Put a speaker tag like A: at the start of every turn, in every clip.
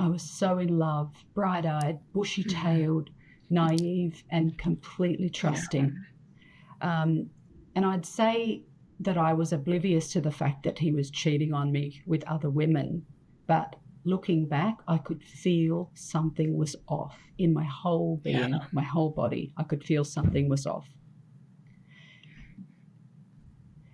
A: I was so in love, bright-eyed, bushy-tailed, naive, and completely trusting. And I'd say that I was oblivious to the fact that he was cheating on me with other women. But looking back, I could feel something was off in my whole being, my whole body. I could feel something was off.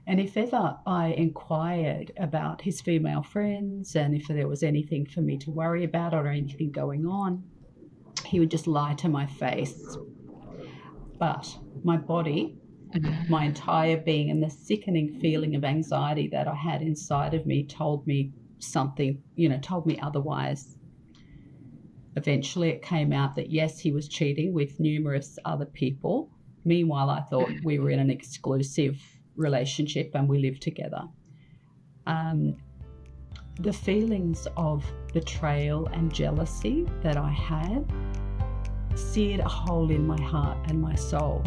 A: And if ever I inquired about his female friends and if there was anything for me to worry about or anything going on, he would just lie to my face. But my body, my entire being, and the sickening feeling of anxiety that I had inside of me told me something, told me otherwise. Eventually it came out that yes, he was cheating with numerous other people. Meanwhile, I thought we were in an exclusive relationship and we lived together. The feelings of betrayal and jealousy that I had seared a hole in my heart and my soul.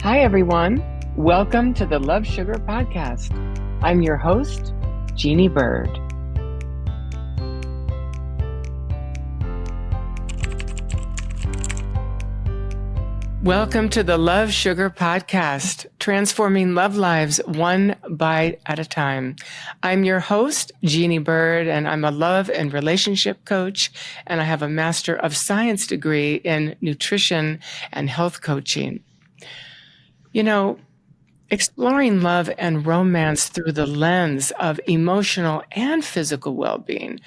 B: Hi, everyone. Welcome to the Love Sugar Podcast. I'm your host, Jeanne Byrd. Welcome to the Love Sugar Podcast, transforming love lives one bite at a time. I'm your host, Jeanne Byrd, and I'm a love and relationship coach, and I have a Master of Science degree in nutrition and health coaching. Exploring love and romance through the lens of emotional and physical well-being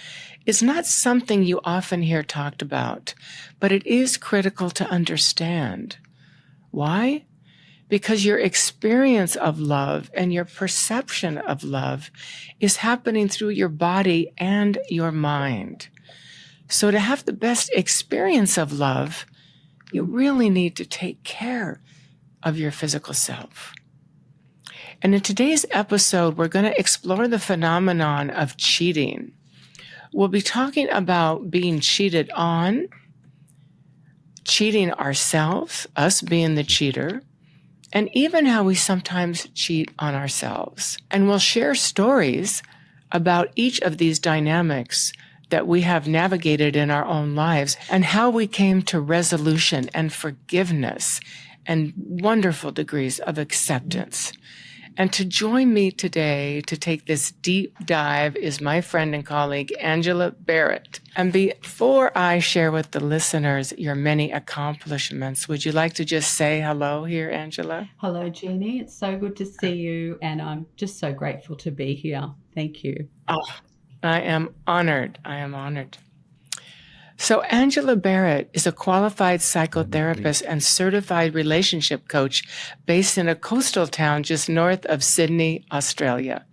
B: is not something you often hear talked about, but it is critical to understand. Why? Because your experience of love and your perception of love is happening through your body and your mind. So to have the best experience of love, you really need to take care of your physical self. And in today's episode, we're going to explore the phenomenon of cheating. We'll be talking about being cheated on, cheating ourselves, us being the cheater, and even how we sometimes cheat on ourselves. And we'll share stories about each of these dynamics that we have navigated in our own lives and how we came to resolution and forgiveness and wonderful degrees of acceptance. And to join me today to take this deep dive is my friend and colleague, Angela Barrett. And before I share with the listeners your many accomplishments, would you like to just say hello here, Angela?
A: Hello, Jeanne. It's so good to see you, and I'm just so grateful to be here. Thank you.
B: Oh, I am honored. So Angela Barrett is a qualified psychotherapist and certified relationship coach based in a coastal town just north of Sydney, Australia.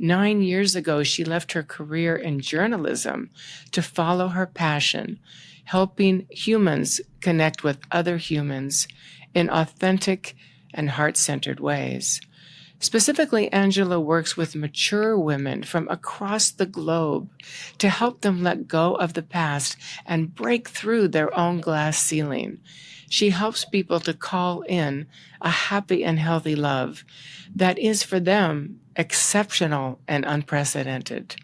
B: 9 years ago, she left her career in journalism to follow her passion, helping humans connect with other humans in authentic and heart-centered ways. Specifically, Angela works with mature women from across the globe to help them let go of the past and break through their own glass ceiling. She helps people to call in a happy and healthy love that is for them exceptional and unprecedented.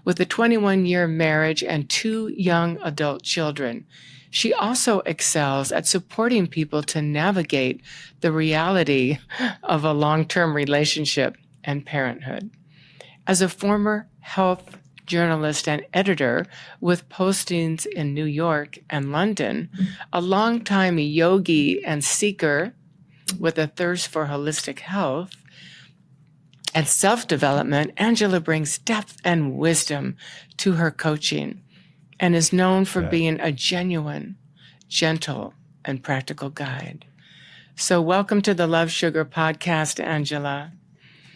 B: With a 21-year marriage and 2 young adult children, she also excels at supporting people to navigate the reality of a long-term relationship and parenthood. As a former health journalist and editor with postings in New York and London, a longtime yogi and seeker with a thirst for holistic health and self-development, Angela brings depth and wisdom to her coaching and is known for being a genuine, gentle, and practical guide. So welcome to the Love Sugar Podcast, Angela.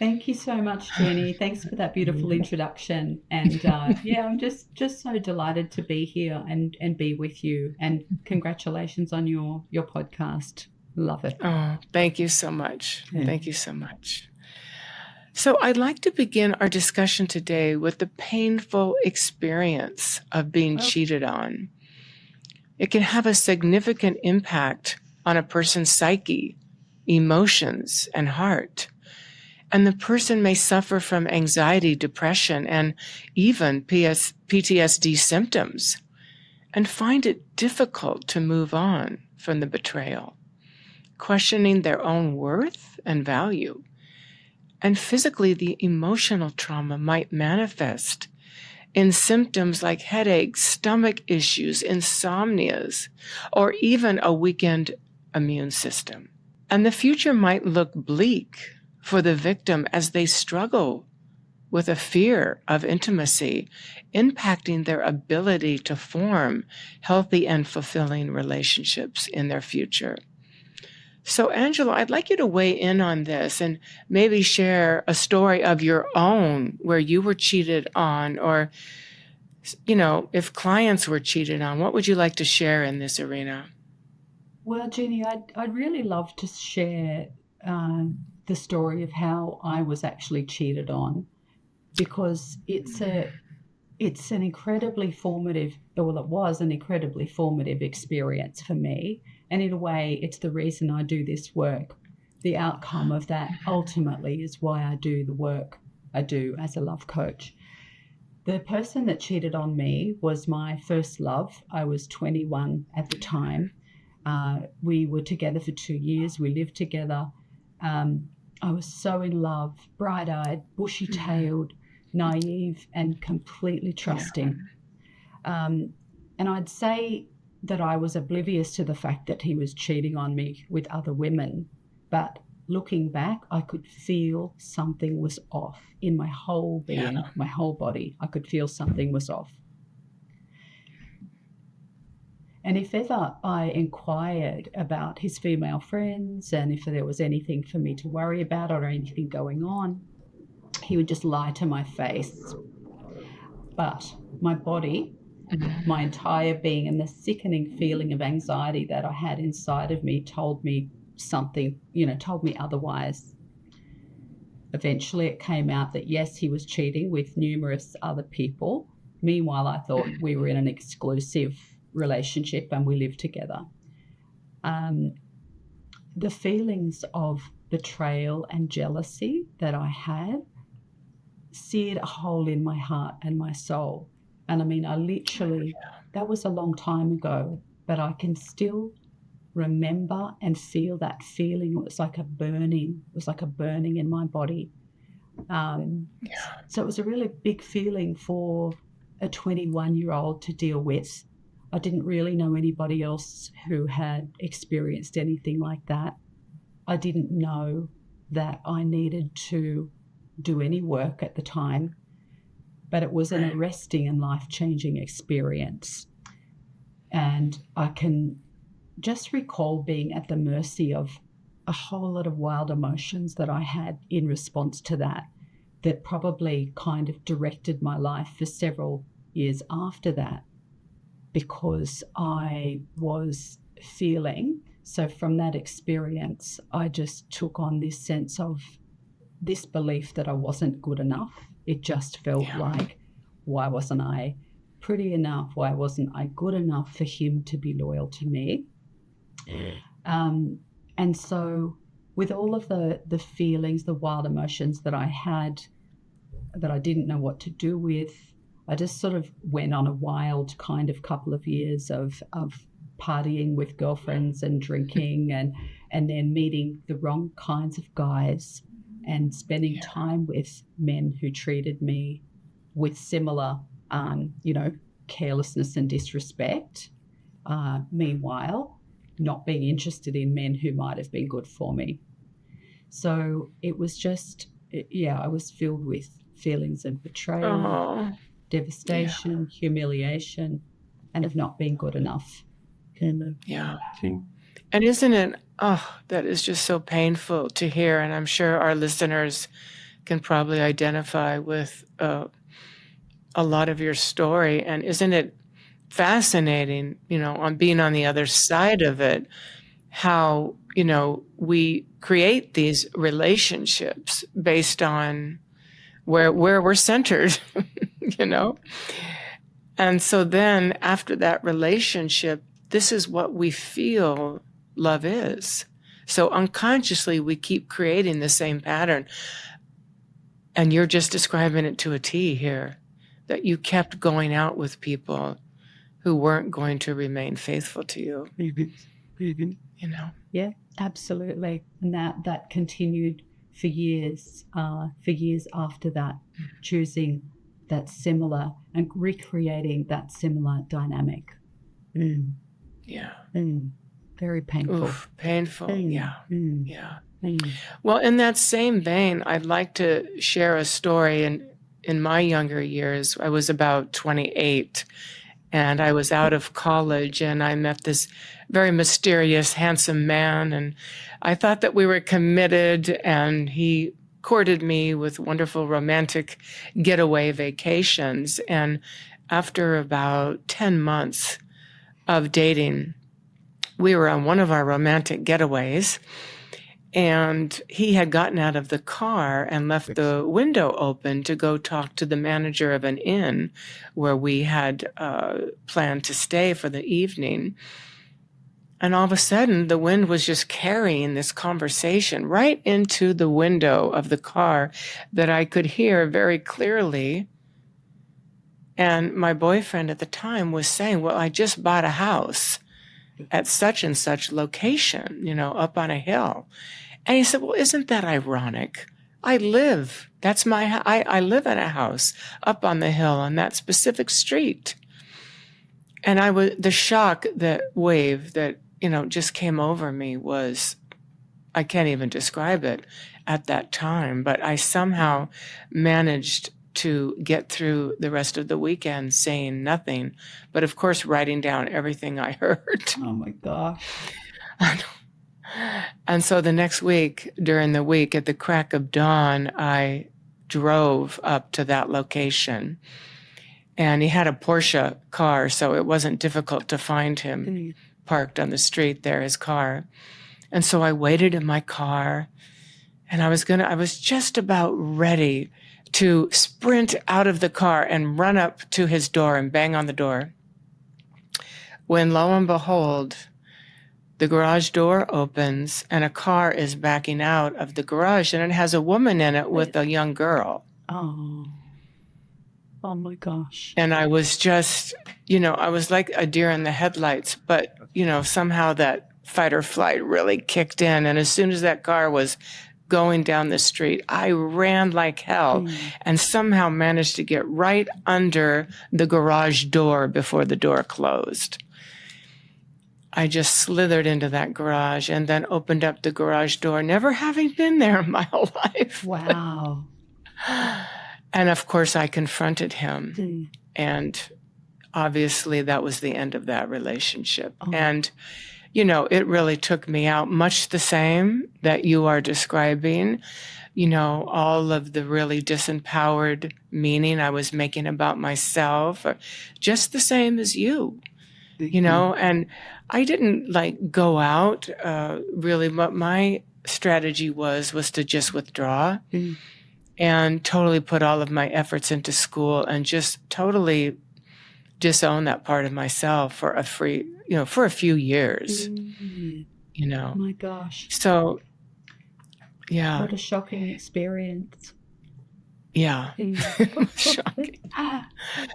A: Thank you so much, Jeanne. Thanks for that beautiful introduction. And I'm just so delighted to be here and be with you. And congratulations on your podcast. Love it.
B: Oh, thank you so much. Yeah. Thank you so much. So I'd like to begin our discussion today with the painful experience of being cheated on. It can have a significant impact on a person's psyche, emotions, and heart. And the person may suffer from anxiety, depression, and even PTSD symptoms, and find it difficult to move on from the betrayal, questioning their own worth and value. And physically, the emotional trauma might manifest in symptoms like headaches, stomach issues, insomnias, or even a weakened immune system. And the future might look bleak for the victim as they struggle with a fear of intimacy, impacting their ability to form healthy and fulfilling relationships in their future. So, Angela, I'd like you to weigh in on this and maybe share a story of your own where you were cheated on, or, if clients were cheated on. What would you like to share in this arena?
A: Well, Jeannie, I'd really love to share the story of how I was actually cheated on, because it's an incredibly formative, well, it was an incredibly formative experience for me. And in a way, it's the reason I do this work. The outcome of that ultimately is why I do the work I do as a love coach. The person that cheated on me was my first love. I was 21 at the time. We were together for 2 years. We lived together. I was so in love, bright-eyed, bushy-tailed, naive, and completely trusting. And I'd say that I was oblivious to the fact that he was cheating on me with other women. But looking back, I could feel something was off in my whole being, my whole body. I could feel something was off. And if ever I inquired about his female friends and if there was anything for me to worry about or anything going on, he would just lie to my face. But my body, my entire being, and the sickening feeling of anxiety that I had inside of me told me something, told me otherwise. Eventually it came out that yes, he was cheating with numerous other people. Meanwhile, I thought we were in an exclusive relationship and we lived together. The feelings of betrayal and jealousy that I had seared a hole in my heart and my soul. And I mean, that was a long time ago, but I can still remember and feel that feeling. It was like a burning in my body. So it was a really big feeling for a 21-year-old to deal with. I didn't really know anybody else who had experienced anything like that. I didn't know that I needed to do any work at the time, but it was an arresting and life-changing experience. And I can just recall being at the mercy of a whole lot of wild emotions that I had in response to that probably kind of directed my life for several years after that, because I was feeling, so from that experience, I just took on this sense of this belief that I wasn't good enough. It just felt like, why wasn't I pretty enough? Why wasn't I good enough for him to be loyal to me? And so with all of the feelings, the wild emotions that I had, that I didn't know what to do with, I just sort of went on a wild kind of couple of years of partying with girlfriends and drinking and then meeting the wrong kinds of guys and spending time with men who treated me with similar, carelessness and disrespect. Meanwhile, not being interested in men who might have been good for me. So it was just, I was filled with feelings of betrayal, devastation, humiliation, and of not being good enough.
B: And isn't it, that is just so painful to hear. And I'm sure our listeners can probably identify with a lot of your story. And isn't it fascinating, on being on the other side of it, how, we create these relationships based on where we're centered, And so then after that relationship, this is what we feel love is. So unconsciously, we keep creating the same pattern. And you're just describing it to a T here, that you kept going out with people who weren't going to remain faithful to you. You know?
A: Yeah, absolutely. And that continued for years after that, choosing that similar and recreating that similar dynamic.
B: Yeah.
A: Very painful.
B: Oof, painful. Yeah. Yeah.
A: Mm.
B: Well, in that same vein, I'd like to share a story. In my younger years, I was about 28, and I was out of college, and I met this very mysterious, handsome man, and I thought that we were committed, and he courted me with wonderful romantic getaway vacations. And after about 10 months of dating, we were on one of our romantic getaways, and he had gotten out of the car and left the window open to go talk to the manager of an inn where we had planned to stay for the evening. And all of a sudden, the wind was just carrying this conversation right into the window of the car that I could hear very clearly. And my boyfriend at the time was saying, well, I just bought a house at such and such location, up on a hill. And he said, well, isn't that ironic? I live in a house up on the hill on that specific street. And the shock, that wave that, just came over me was, I can't even describe it at that time, but I somehow managed to get through the rest of the weekend saying nothing, but of course, writing down everything I heard.
A: Oh my gosh.
B: And so the next week, during the week, at the crack of dawn, I drove up to that location. And he had a Porsche car, so it wasn't difficult to find him parked on the street there, his car. And so I waited in my car, and I was just about ready to sprint out of the car and run up to his door and bang on the door, when lo and behold, the garage door opens and a car is backing out of the garage, and it has a woman in it with a young girl.
A: Oh my gosh.
B: And I was just, I was like a deer in the headlights, but, somehow that fight or flight really kicked in. And as soon as that car was going down the street, I ran like hell and somehow managed to get right under the garage door before the door closed. I just slithered into that garage and then opened up the garage door, never having been there in my whole life.
A: Wow.
B: And of course, I confronted him. And obviously, that was the end of that relationship. Oh. And, it really took me out, much the same that you are describing, all of the really disempowered meaning I was making about myself, just the same as you. And I didn't go out, really. What my strategy was to just withdraw and totally put all of my efforts into school and just totally disown that part of myself for a few years,
A: Oh my gosh.
B: So, yeah.
A: What a shocking experience.
B: Yeah. Shocking.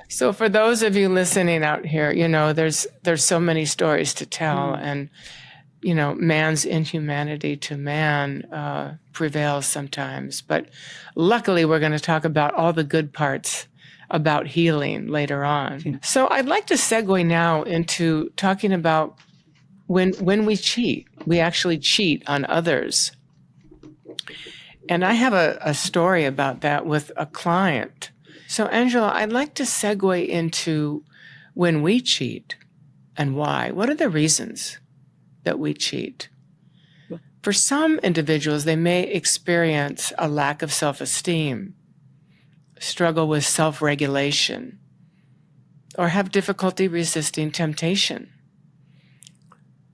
B: So for those of you listening out here, there's so many stories to tell, and, man's inhumanity to man prevails sometimes. But luckily, we're going to talk about all the good parts about healing later on. So I'd like to segue now into talking about when we cheat, we actually cheat on others. And I have a story about that with a client. So, Angela, I'd like to segue into when we cheat and why. What are the reasons that we cheat? For some individuals, they may experience a lack of self-esteem, struggle with self-regulation, or have difficulty resisting temptation.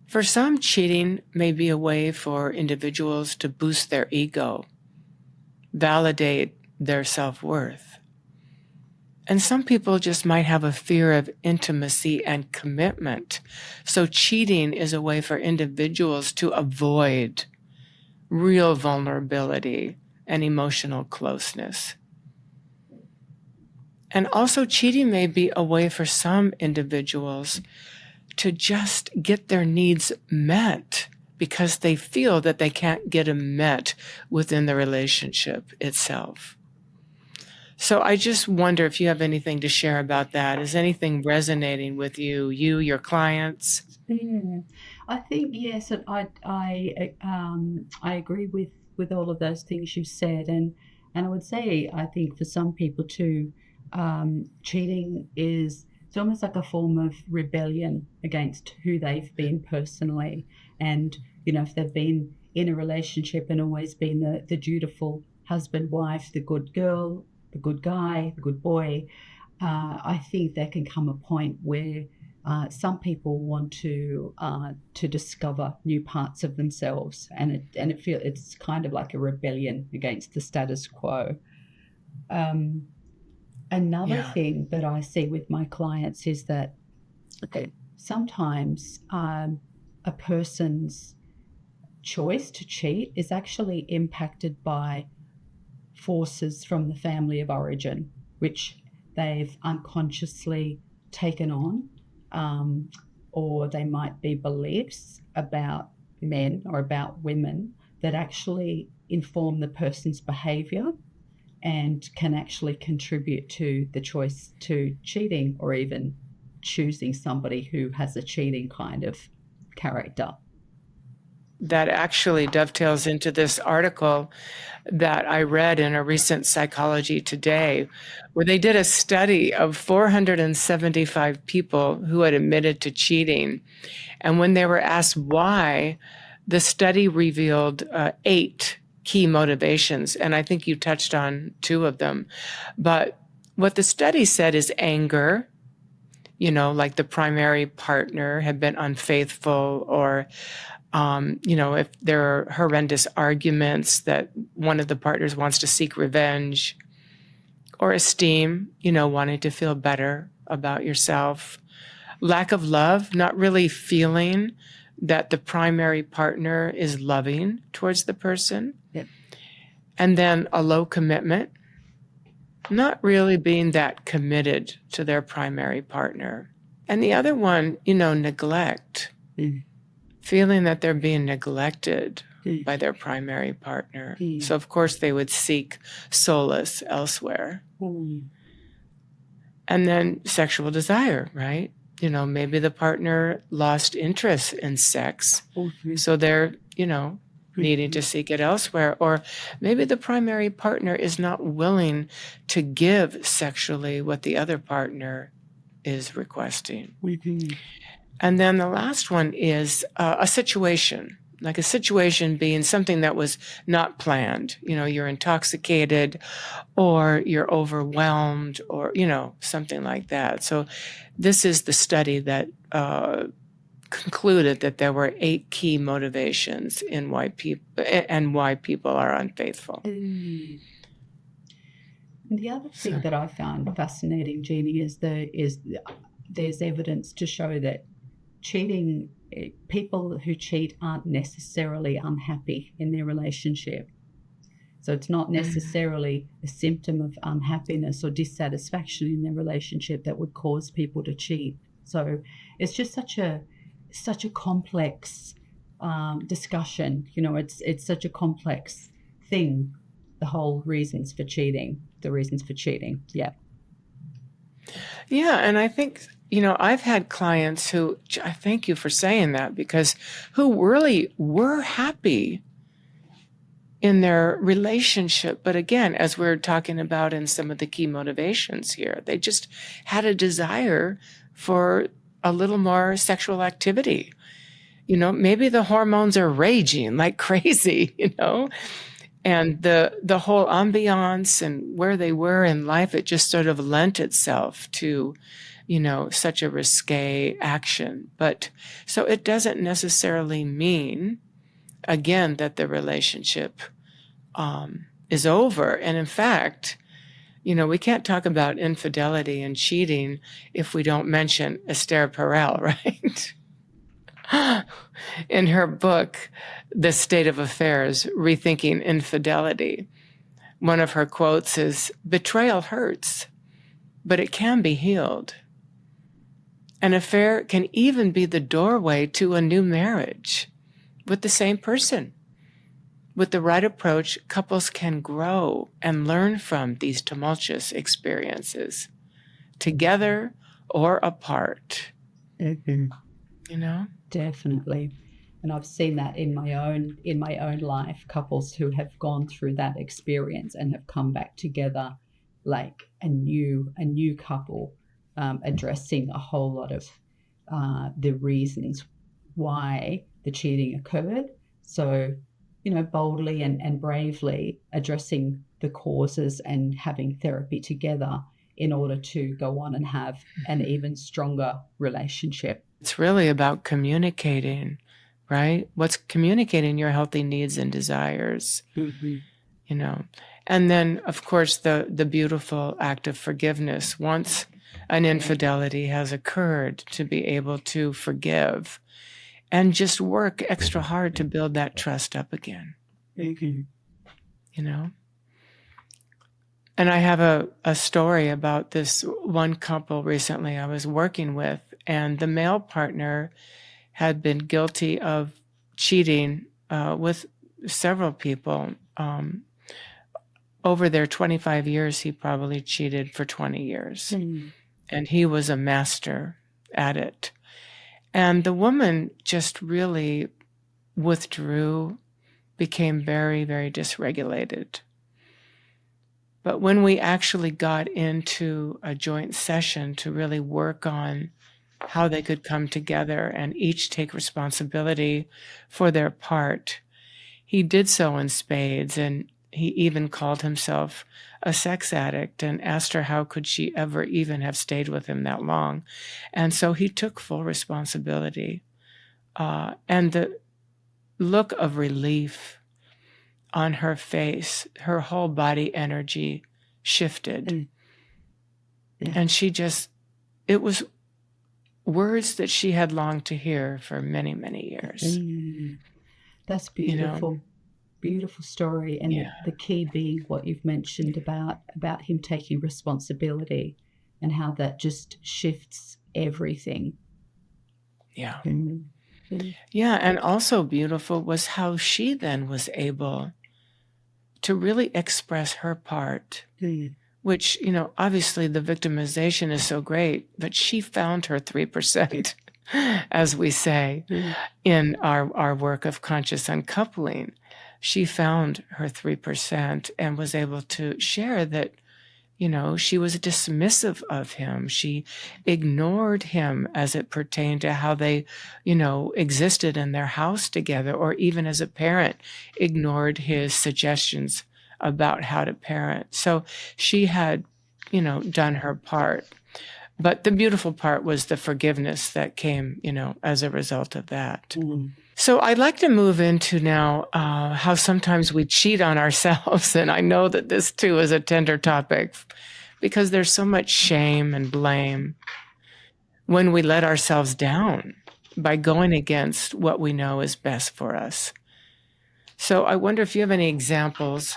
B: For some, cheating may be a way for individuals to boost their ego, validate their self-worth. And some people just might have a fear of intimacy and commitment. So cheating is a way for individuals to avoid real vulnerability and emotional closeness. And also, cheating may be a way for some individuals to just get their needs met because they feel that they can't get them met within the relationship itself. So I just wonder if you have anything to share about that. Is anything resonating with you, your clients?
A: Yeah, I think yes, and I agree with all of those things you said, and I would say I think for some people too, cheating is it's almost like a form of rebellion against who they've been personally, and if they've been in a relationship and always been the dutiful husband, wife, the good girl, the good guy, the good boy, I think there can come a point where some people want to discover new parts of themselves, and it's kind of like a rebellion against the status quo. Another
B: Yeah.
A: thing that I see with my clients is that sometimes a person's choice to cheat is actually impacted by forces from the family of origin, which they've unconsciously taken on, or they might be beliefs about men or about women that actually inform the person's behavior and can actually contribute to the choice to cheating or even choosing somebody who has a cheating kind of character.
B: That actually dovetails into this article that I read in a recent Psychology Today, where they did a study of 475 people who had admitted to cheating. And when they were asked why, the study revealed 8 key motivations. And I think you touched on 2 of them. But what the study said is anger, like the primary partner had been unfaithful, or if there are horrendous arguments that one of the partners wants to seek revenge, or esteem, wanting to feel better about yourself. Lack of love, not really feeling that the primary partner is loving towards the person.
A: Yep.
B: And then a low commitment, not really being that committed to their primary partner. And the other one, neglect. Feeling that they're being neglected by their primary partner. So, of course, they would seek solace elsewhere. And then sexual desire, right? Maybe the partner lost interest in sex. So they're, needing to seek it elsewhere. Or maybe the primary partner is not willing to give sexually what the other partner is requesting. And then the last one is a situation, like a situation being something that was not planned. You're intoxicated, or you're overwhelmed, or, something like that. So this is the study that concluded that there were 8 key motivations in why people are unfaithful.
A: And the other thing that I found fascinating, Jeannie, is there's evidence to show that cheating, people who cheat aren't necessarily unhappy in their relationship. So it's not necessarily a symptom of unhappiness or dissatisfaction in their relationship that would cause people to cheat. So it's just such a complex discussion. It's such a complex thing, the whole reasons for cheating. Yeah.
B: Yeah, and I think, I've had clients who, I thank you for saying that, because who really were happy in their relationship. But again, as we're talking about in some of the key motivations here, they just had a desire for a little more sexual activity. Maybe the hormones are raging like crazy, and the whole ambiance and where they were in life, it just sort of lent itself to, such a risque action. But so it doesn't necessarily mean, again, that the relationship is over. And in fact, we can't talk about infidelity and cheating if we don't mention Esther Perel, right? In her book, The State of Affairs, Rethinking Infidelity, one of her quotes is, "Betrayal hurts, but it can be healed. An affair can even be the doorway to a new marriage with the same person. With the right approach, couples can grow and learn from these tumultuous experiences, together or apart."
A: Mhm.
B: You know?
A: Definitely. And I've seen that in my own life, couples who have gone through that experience and have come back together like a new couple, addressing a whole lot of the reasons why the cheating occurred. So, boldly and bravely addressing the causes and having therapy together in order to go on and have an even stronger relationship.
B: It's really about communicating, right? What's communicating your healthy needs and desires, you know? And then, of course, the beautiful act of forgiveness. Once an infidelity has occurred, to be able to forgive and just work extra hard to build that trust up again, you know? And I have a story about this one couple recently I was working with, and the male partner had been guilty of cheating with several people. Over their 25 years, he probably cheated for 20 years. And he was a master at it. And the woman just really withdrew, became very, very dysregulated. But when we actually got into a joint session to really work on how they could come together and each take responsibility for their part, he did so in spades. And he even called himself a sex addict and asked her how could she ever even have stayed with him that long. And so he took full responsibility. And the look of relief on her face, her whole body energy shifted. And she just, it was words that she had longed to hear for many, many years.
A: That's beautiful. Beautiful story. And the key being what you've mentioned about him taking responsibility and how that just shifts everything.
B: Yeah. Yeah. And also beautiful was how she then was able to really express her part, which, obviously the victimization is so great, but she found her 3%, as we say, in our work of conscious uncoupling. She found her 3% and was able to share that, she was dismissive of him. She ignored him as it pertained to how they, existed in their house together, or even as a parent, ignored his suggestions about how to parent. So she had, done her part. But the beautiful part was the forgiveness that came, as a result of that. So I'd like to move into now how sometimes we cheat on ourselves. And I know that this too is a tender topic because there's so much shame and blame when we let ourselves down by going against what we know is best for us. So I wonder if you have any examples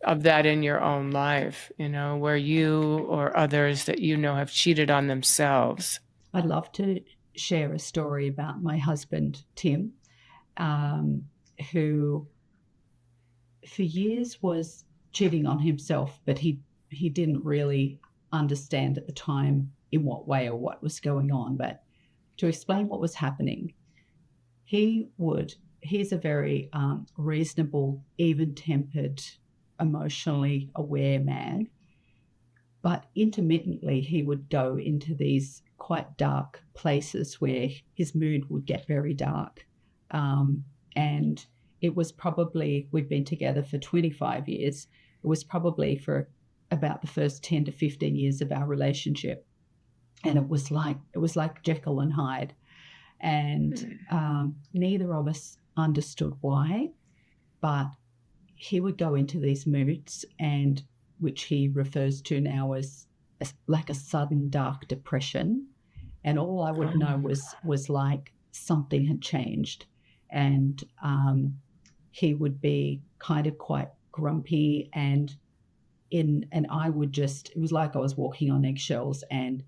B: of that in your own life, where you or others that have cheated on themselves.
A: I'd love to share a story about my husband, Tim, who for years was cheating on himself, but he didn't really understand at the time in what way or what was going on. But to explain what was happening, he's a very reasonable, even-tempered, emotionally aware man, but intermittently he would go into these quite dark places where his mood would get very dark. And it was probably, we've been together for 25 years. It was probably for about the first 10 to 15 years of our relationship. And it was like Jekyll and Hyde. And neither of us understood why, but he would go into these moods, and which he refers to now as like a sudden dark depression. And all I would know was like something had changed. And he would be kind of quite grumpy, and I would just, it was like I was walking on eggshells. And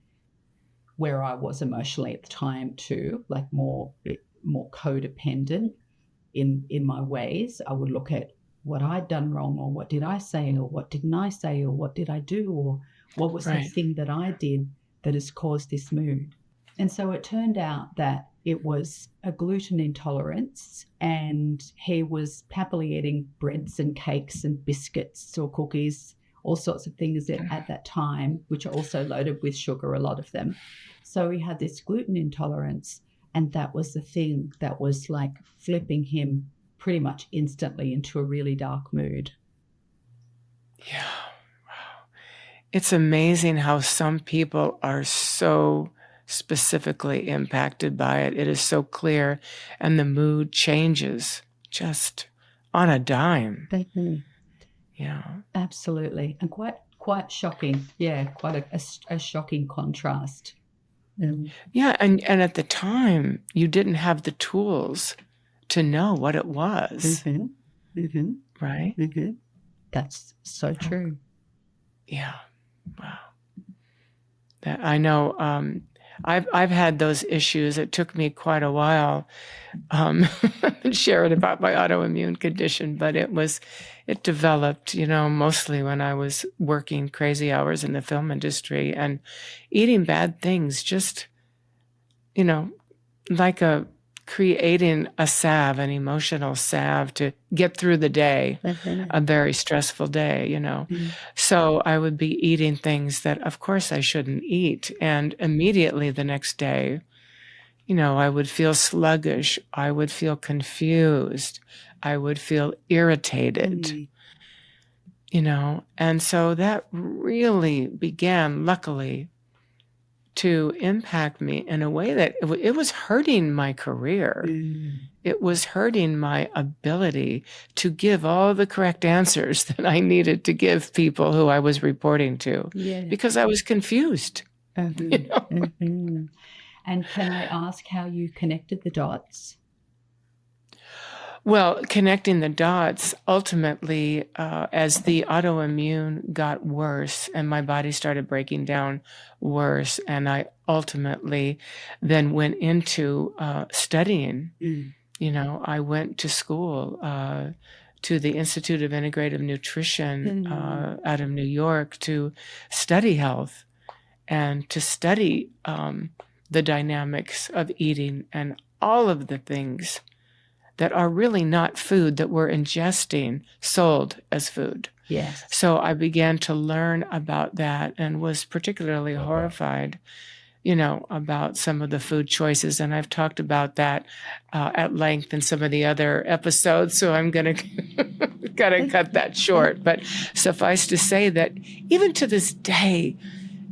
A: where I was emotionally at the time too, like more codependent in my ways, I would look at what I'd done wrong, or what did I say, or what didn't I say, or what did I do, or what was the thing that I did that has caused this mood. And so it turned out that it was a gluten intolerance, and he was happily eating breads and cakes and biscuits or cookies, all sorts of things at that time, which are also loaded with sugar, a lot of them. So he had this gluten intolerance, and that was the thing that was like flipping him pretty much instantly into a really dark mood.
B: Yeah. Wow. It's amazing how some people are so specifically impacted by it. It is so clear, and the mood changes just on a dime.
A: Mm-hmm.
B: Yeah.
A: Absolutely. And quite shocking. Yeah, quite a shocking contrast.
B: Yeah, and at the time, you didn't have the tools to know what it was.
A: Mm-hmm. Mm-hmm.
B: Right?
A: Mm-hmm. That's so true.
B: Yeah. Wow. That I know. I've had those issues. It took me quite a while sharing about my autoimmune condition, but it developed, mostly when I was working crazy hours in the film industry and eating bad things, just, like creating a salve, an emotional salve to get through the day, a very stressful day,
A: Mm-hmm.
B: So I would be eating things that, of course, I shouldn't eat. And immediately the next day, I would feel sluggish. I would feel confused. I would feel irritated, And so that really began, luckily, to impact me in a way that it was hurting my career. It was hurting my ability to give all the correct answers that I needed to give people who I was reporting to, because I was confused.
A: Mm-hmm. And can I ask how you connected the dots?
B: Well, connecting the dots, ultimately, as the autoimmune got worse and my body started breaking down worse, and I ultimately then went into studying. I went to school, to the Institute of Integrative Nutrition out of New York to study health and to study the dynamics of eating and all of the things that are really not food that we're ingesting sold as food.
A: Yes.
B: So I began to learn about that and was particularly horrified, about some of the food choices. And I've talked about that at length in some of the other episodes. So I'm going to gotta cut that short. But suffice to say that even to this day,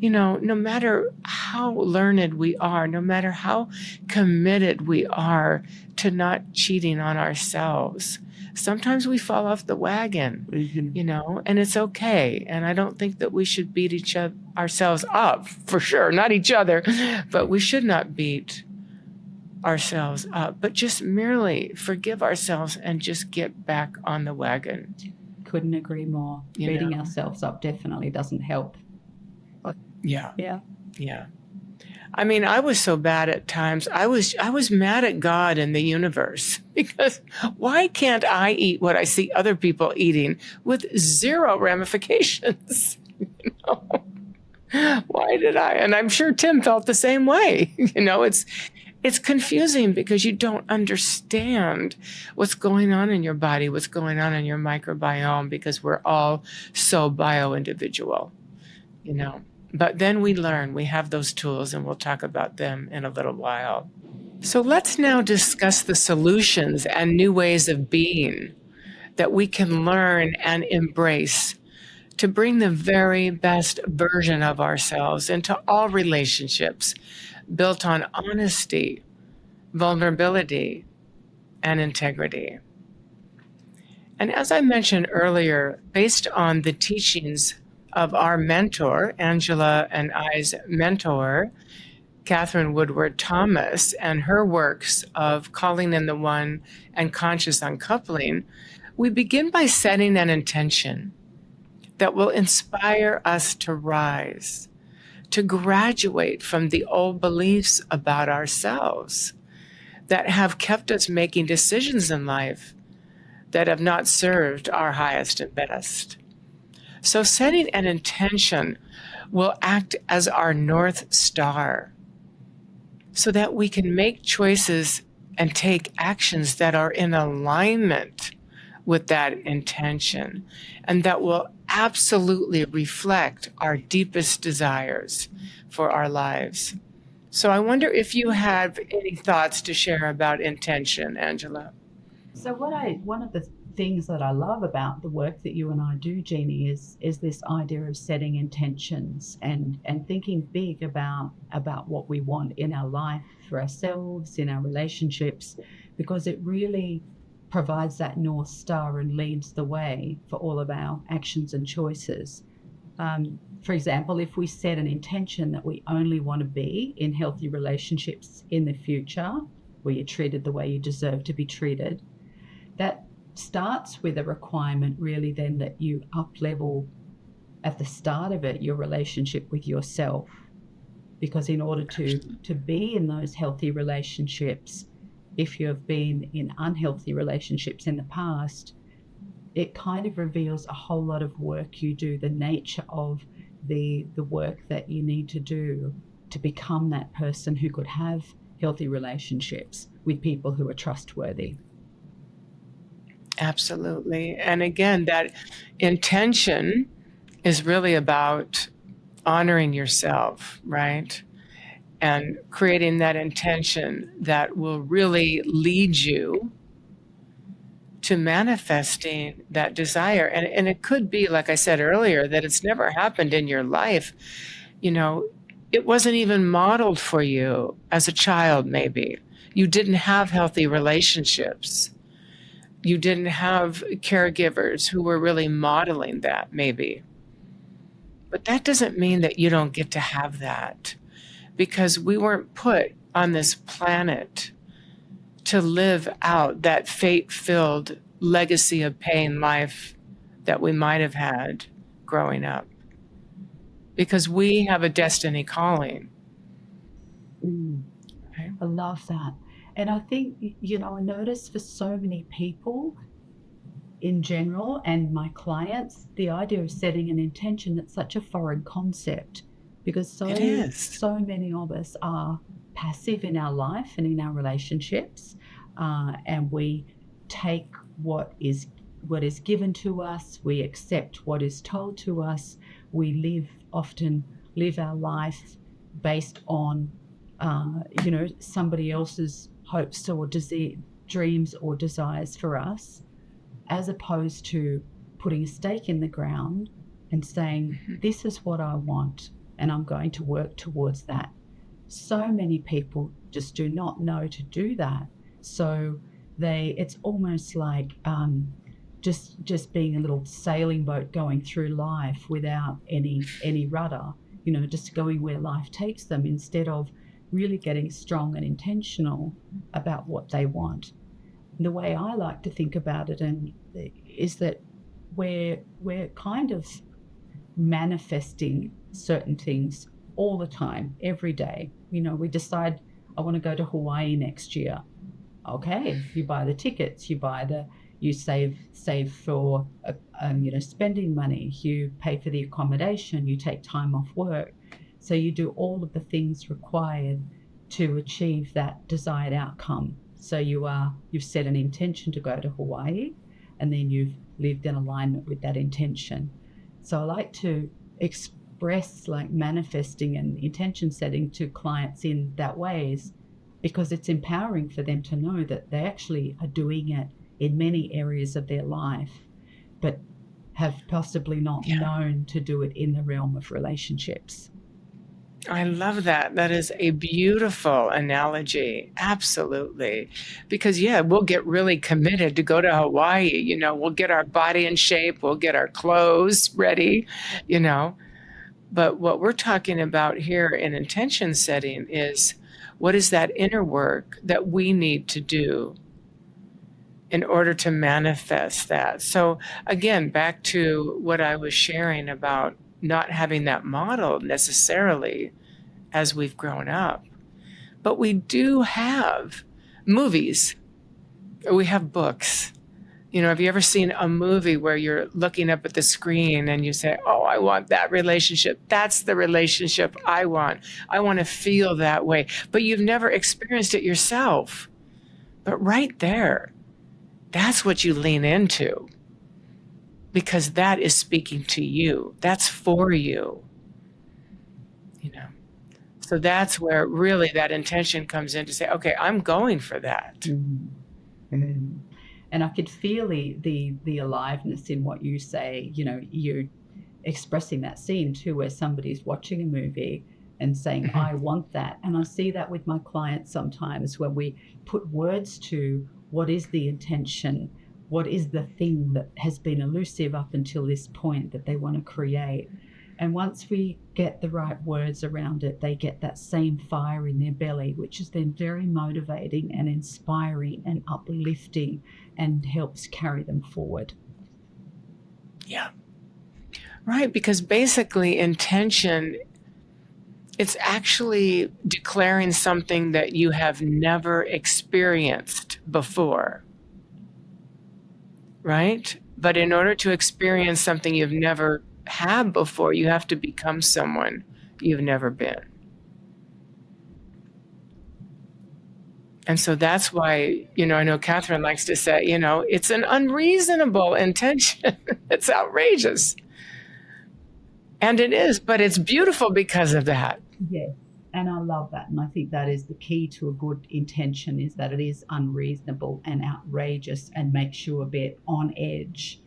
B: no matter how learned we are, no matter how committed we are to not cheating on ourselves, sometimes we fall off the wagon, and it's okay. And I don't think that we should beat ourselves up, for sure, not each other, but we should not beat ourselves up, but just merely forgive ourselves and just get back on the wagon.
A: Couldn't agree more. Beating ourselves up definitely doesn't help.
B: Yeah.
A: Yeah.
B: Yeah. I mean, I was so bad at times. I was mad at God and the universe, because why can't I eat what I see other people eating with zero ramifications? Why did I? And I'm sure Tim felt the same way. It's confusing because you don't understand what's going on in your body, what's going on in your microbiome, because we're all so bio-individual, But then we learn, we have those tools, and we'll talk about them in a little while. So let's now discuss the solutions and new ways of being that we can learn and embrace to bring the very best version of ourselves into all relationships built on honesty, vulnerability, and integrity. And as I mentioned earlier, based on the teachings of our mentor, Angela and I's mentor, Catherine Woodward Thomas, and her works of Calling in the One and Conscious Uncoupling, We begin by setting an intention that will inspire us to rise, to graduate from the old beliefs about ourselves that have kept us making decisions in life that have not served our highest and best. So setting an intention will act as our North Star so that we can make choices and take actions that are in alignment with that intention and that will absolutely reflect our deepest desires for our lives. So I wonder if you have any thoughts to share about intention, Angela.
A: So one of the things that I love about the work that you and I do, Jeannie, is this idea of setting intentions and thinking big about what we want in our life, for ourselves, in our relationships, because it really provides that North Star and leads the way for all of our actions and choices. For example, if we set an intention that we only want to be in healthy relationships in the future, where you're treated the way you deserve to be treated, that starts with a requirement really then that you up-level at the start of it your relationship with yourself. Because in order to be in those healthy relationships, if you have been in unhealthy relationships in the past, it kind of reveals a whole lot of work you do, the nature of the work that you need to do to become that person who could have healthy relationships with people who are trustworthy.
B: Absolutely. And again, that intention is really about honoring yourself, right? And creating that intention that will really lead you to manifesting that desire. And it could be, like I said earlier, that it's never happened in your life. You know, it wasn't even modeled for you as a child, maybe. You didn't have healthy relationships. You didn't have caregivers who were really modeling that, maybe. But that doesn't mean that you don't get to have that, because we weren't put on this planet to live out that fate-filled legacy of pain life that we might have had growing up, because we have a destiny calling.
A: Okay. I love that. And I think, I notice for so many people in general and my clients, the idea of setting an intention, it's such a foreign concept, because
B: It is.
A: so many of us are passive in our life and in our relationships, and we take what is given to us, we accept what is told to us, we often live our life based on somebody else's hopes or dreams or desires for us, as opposed to putting a stake in the ground and saying, this is what I want and I'm going to work towards that. So many people just do not know to do that. So it's almost like just being a little sailing boat going through life without any rudder, just going where life takes them, instead of really getting strong and intentional about what they want. The way I like to think about it is that we're kind of manifesting certain things all the time, every day. We decide, I want to go to Hawaii next year. Okay, you buy the tickets, you save for spending money, you pay for the accommodation, you take time off work. So you do all of the things required to achieve that desired outcome. So you've set an intention to go to Hawaii, and then you've lived in alignment with that intention. So I like to express like manifesting and intention setting to clients in that ways, because it's empowering for them to know that they actually are doing it in many areas of their life, but have possibly not known to do it in the realm of relationships.
B: I love that. That is a beautiful analogy. Absolutely. Because, we'll get really committed to go to Hawaii. We'll get our body in shape, we'll get our clothes ready, But what we're talking about here in intention setting is, what is that inner work that we need to do in order to manifest that. So again, back to what I was sharing about not having that model necessarily as we've grown up. But we do have movies, we have books. You know, have you ever seen a movie where you're looking up at the screen and you say, oh, I want that relationship. That's the relationship I want. I want to feel that way. But you've never experienced it yourself. But right there, that's what you lean into, because that is speaking to you. That's for you. You know, so that's where really that intention comes in to say, okay, I'm going for that.
A: Mm-hmm. And I could feel the aliveness in what you say. You know, you're expressing that scene too, where somebody's watching a movie and saying, I want that. And I see that with my clients sometimes when we put words to what is the intention, what is the thing that has been elusive up until this point that they want to create. And once we get the right words around it, they get that same fire in their belly, which is then very motivating and inspiring and uplifting and helps carry them forward.
B: Yeah. Right, because basically intention, it's actually declaring something that you have never experienced before. Right? But in order to experience something you've never had before, you have to become someone you've never been. And so that's why, you know, I know Catherine likes to say, you know, it's an unreasonable intention. It's outrageous. And it is, but it's beautiful because of that.
A: Yes, and I love that. And I think that is the key to a good intention, is that it is unreasonable and outrageous and makes you a bit on edge.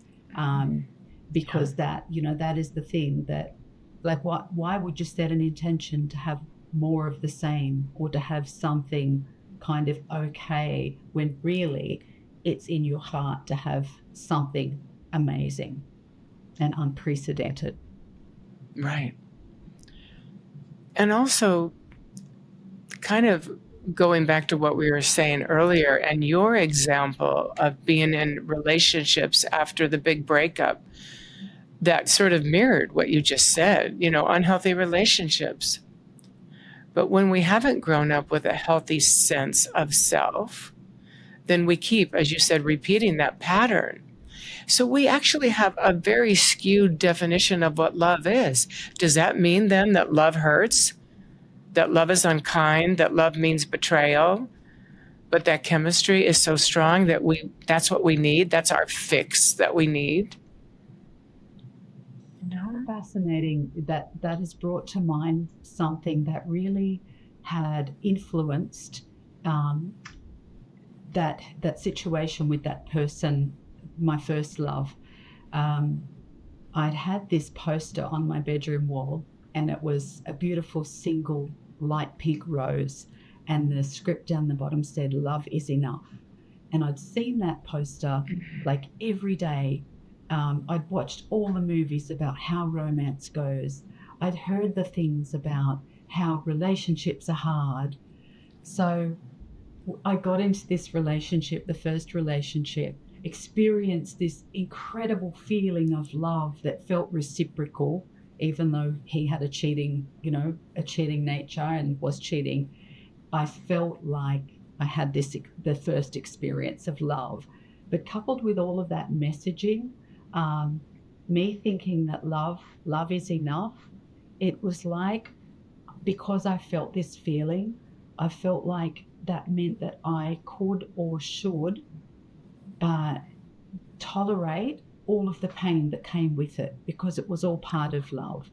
A: Because that, you know, that is the thing that, like, why would you set an intention to have more of the same or to have something kind of okay when really it's in your heart to have something amazing and unprecedented?
B: Right. And also, kind of going back to what we were saying earlier and your example of being in relationships after the big breakup, that sort of mirrored what you just said, you know, unhealthy relationships. But when we haven't grown up with a healthy sense of self, then we keep, as you said, repeating that pattern. So we actually have a very skewed definition of what love is. Does that mean then that love hurts? That love is unkind? That love means betrayal? But that chemistry is so strong that that's what we need? That's our fix that we need?
A: Fascinating that has brought to mind something that really had influenced that situation with that person, my first love. I'd had this poster on my bedroom wall, and it was a beautiful single light pink rose, and the script down the bottom said, "Love is enough." And I'd seen that poster like every day. I'd watched all the movies about how romance goes. I'd heard the things about how relationships are hard. So I got into this relationship, the first relationship, experienced this incredible feeling of love that felt reciprocal, even though he had a cheating nature and was cheating. I felt like I had the first experience of love. But coupled with all of that messaging, me thinking that love is enough, it was like, because I felt this feeling, I felt like that meant that I could or should tolerate all of the pain that came with it, because it was all part of love.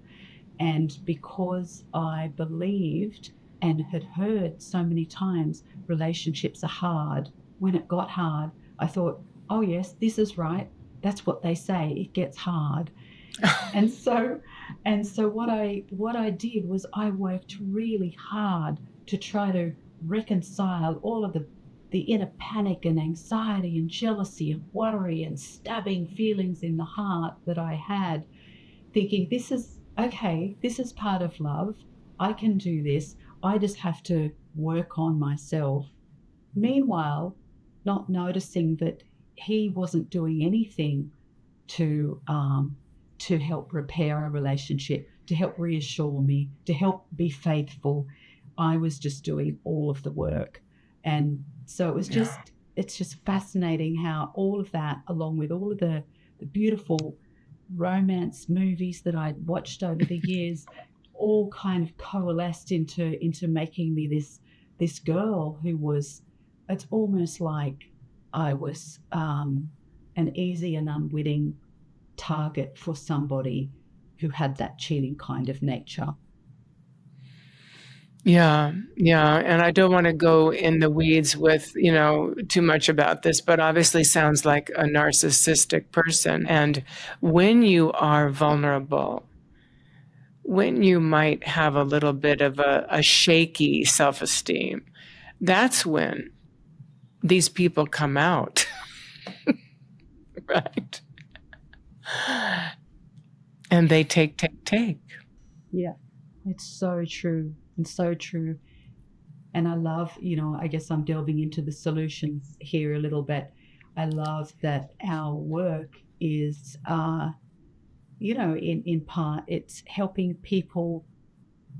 A: And because I believed and had heard so many times relationships are hard, when it got hard, I thought, oh yes, this is right. That's what they say. It gets hard. and so what I did was I worked really hard to try to reconcile all of the inner panic and anxiety and jealousy and worry and stabbing feelings in the heart that I had, thinking, this is okay, this is part of love. I can do this. I just have to work on myself. Meanwhile, not noticing that he wasn't doing anything to help repair our relationship, to help reassure me, to help be faithful. I was just doing all of the work. And so it was just, it's just fascinating how all of that, along with all of the beautiful romance movies that I'd watched over the years, all kind of coalesced into making me this girl who was, it's almost like I was an easy and unwitting target for somebody who had that cheating kind of nature.
B: Yeah. And I don't want to go in the weeds with, too much about this, but obviously sounds like a narcissistic person. And when you are vulnerable, when you might have a little bit of a shaky self-esteem, that's when these people come out, right? And they take.
A: Yeah, it's so true. It's so true. And I love, I guess I'm delving into the solutions here a little bit. I love that our work is, in part, it's helping people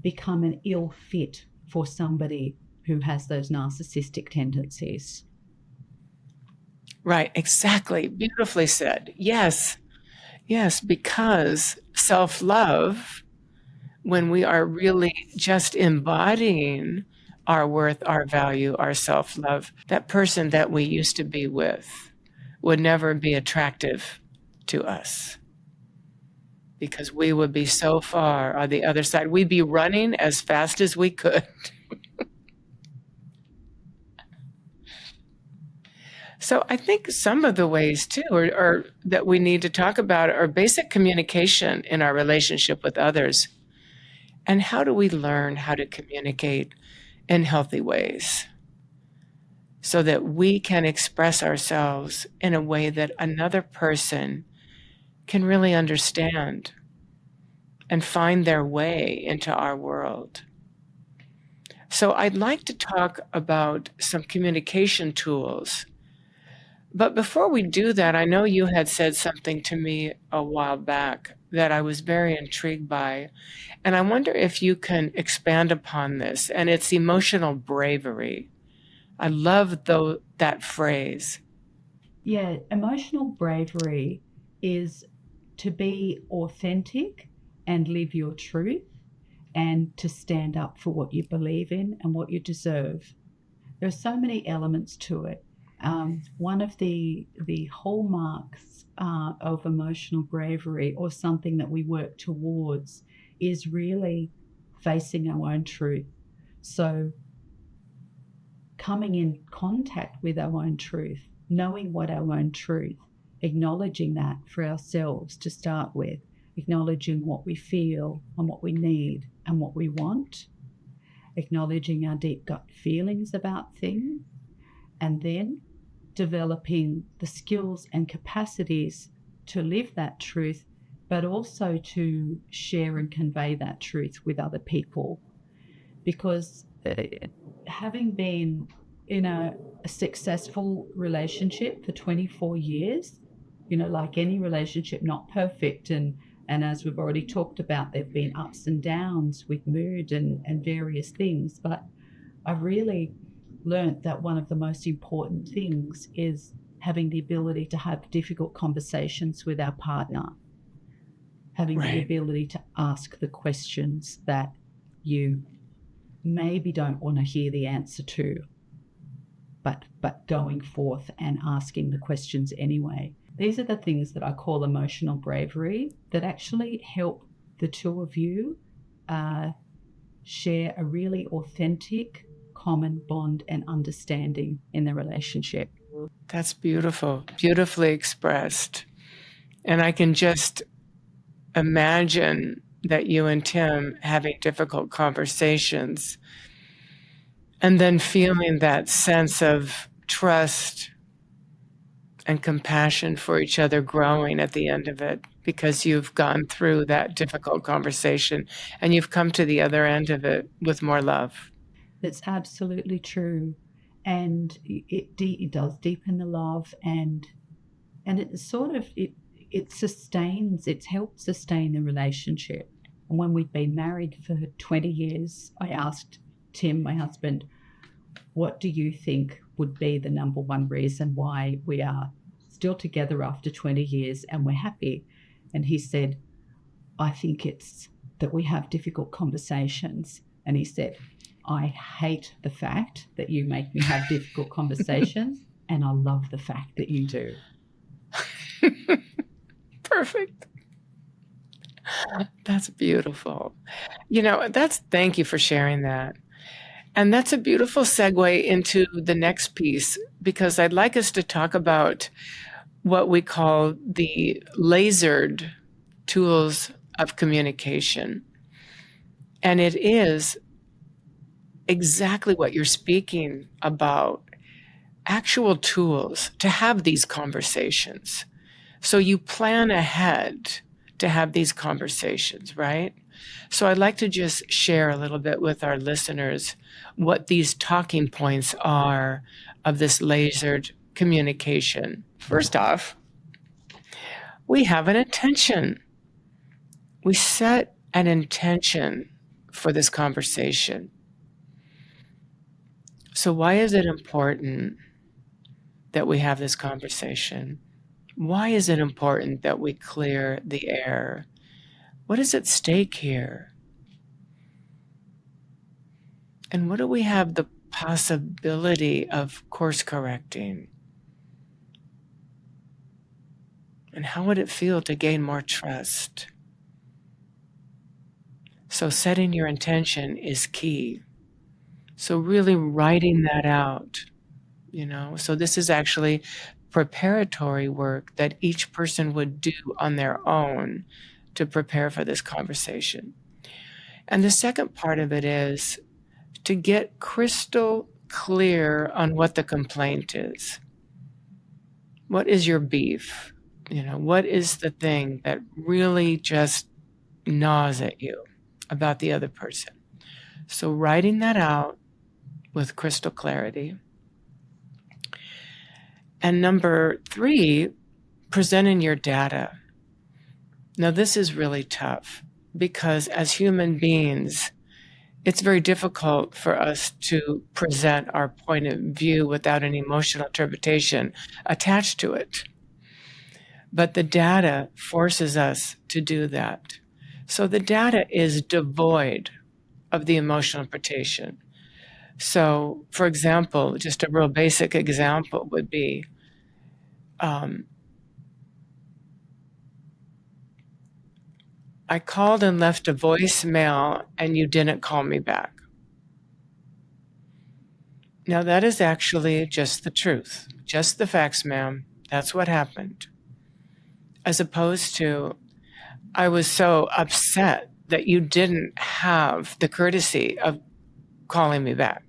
A: become an ill fit for somebody who has those narcissistic tendencies.
B: Right, exactly. Beautifully said. Yes, because self-love, when we are really just embodying our worth, our value, our self-love, that person that we used to be with would never be attractive to us because we would be so far on the other side. We'd be running as fast as we could. So I think some of the ways too, or that we need to talk about are basic communication in our relationship with others. And how do we learn how to communicate in healthy ways so that we can express ourselves in a way that another person can really understand and find their way into our world? So I'd like to talk about some communication tools. But before we do that, I know you had said something to me a while back that I was very intrigued by. And I wonder if you can expand upon this. And it's emotional bravery. I love that phrase.
A: Yeah, emotional bravery is to be authentic and live your truth and to stand up for what you believe in and what you deserve. There are so many elements to it. One of the hallmarks of emotional bravery, or something that we work towards, is really facing our own truth. So coming in contact with our own truth, knowing what our own truth, acknowledging that for ourselves to start with, acknowledging what we feel and what we need and what we want, acknowledging our deep gut feelings about things, and then developing the skills and capacities to live that truth, but also to share and convey that truth with other people. Because having been in a successful relationship for 24 years, like any relationship, not perfect. And as we've already talked about, there've been ups and downs with mood and various things. But I've really learned that one of the most important things is having the ability to have difficult conversations with our partner, having the ability to ask the questions that you maybe don't want to hear the answer to, but going forth and asking the questions anyway. These are the things that I call emotional bravery that actually help the two of you share a really authentic, common bond and understanding in the relationship.
B: That's beautiful, beautifully expressed. And I can just imagine that you and Tim having difficult conversations and then feeling that sense of trust and compassion for each other growing at the end of it, because you've gone through that difficult conversation and you've come to the other end of it with more love.
A: That's absolutely true. And it does deepen the love, and And it's helped sustain the relationship. And when we'd been married for 20 years, I asked Tim, my husband, what do you think would be the number one reason why we are still together after 20 years and we're happy? And he said, I think it's that we have difficult conversations. And he said, I hate the fact that you make me have difficult conversations, and I love the fact that you do.
B: Perfect. That's beautiful. Thank you for sharing that. And that's a beautiful segue into the next piece, because I'd like us to talk about what we call the lasered tools of communication. And it is exactly what you're speaking about, actual tools to have these conversations. So you plan ahead to have these conversations, right? So I'd like to just share a little bit with our listeners what these talking points are of this lasered communication. First off, we have an intention. We set an intention for this conversation. So why is it important that we have this conversation? Why is it important that we clear the air? What is at stake here? And what do we have the possibility of course correcting? And how would it feel to gain more trust? So setting your intention is key. So really writing that out, So this is actually preparatory work that each person would do on their own to prepare for this conversation. And the second part of it is to get crystal clear on what the complaint is. What is your beef? What is the thing that really just gnaws at you about the other person? So writing that out with crystal clarity. And number 3, presenting your data. Now, this is really tough because as human beings, it's very difficult for us to present our point of view without an emotional interpretation attached to it. But the data forces us to do that. So the data is devoid of the emotional interpretation. So, for example, just a real basic example would be, I called and left a voicemail and you didn't call me back. Now that is actually just the truth, just the facts, ma'am. That's what happened. As opposed to, I was so upset that you didn't have the courtesy of calling me back.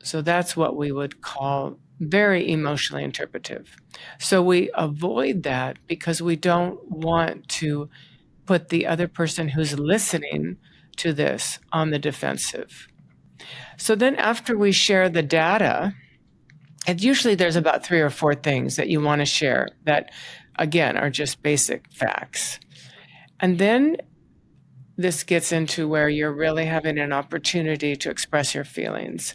B: So that's what we would call very emotionally interpretive. So we avoid that because we don't want to put the other person who's listening to this on the defensive. So then after we share the data, and usually there's about 3 or 4 things that you want to share that, again, are just basic facts. And then this gets into where you're really having an opportunity to express your feelings.